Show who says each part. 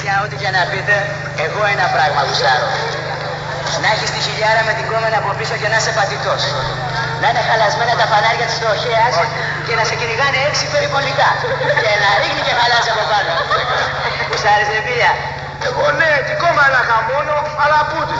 Speaker 1: Αλήθεια, ό,τι και να πείτε, εγώ ένα πράγμα γουστάρω. Να έχεις τη χιλιάρα με την κόμενα από πίσω και να είσαι πατητός. Να είναι χαλασμένα τα φανάρια της τροχέας και να σε κυνηγάνε 6 περιπολικά. Και να ρίχνει και χαλάζει από πάνω. Γουστάρεις, ρε φίλια?
Speaker 2: Εγώ ναι, την κόμμα ένα χαμόνο, αλλά πούτι.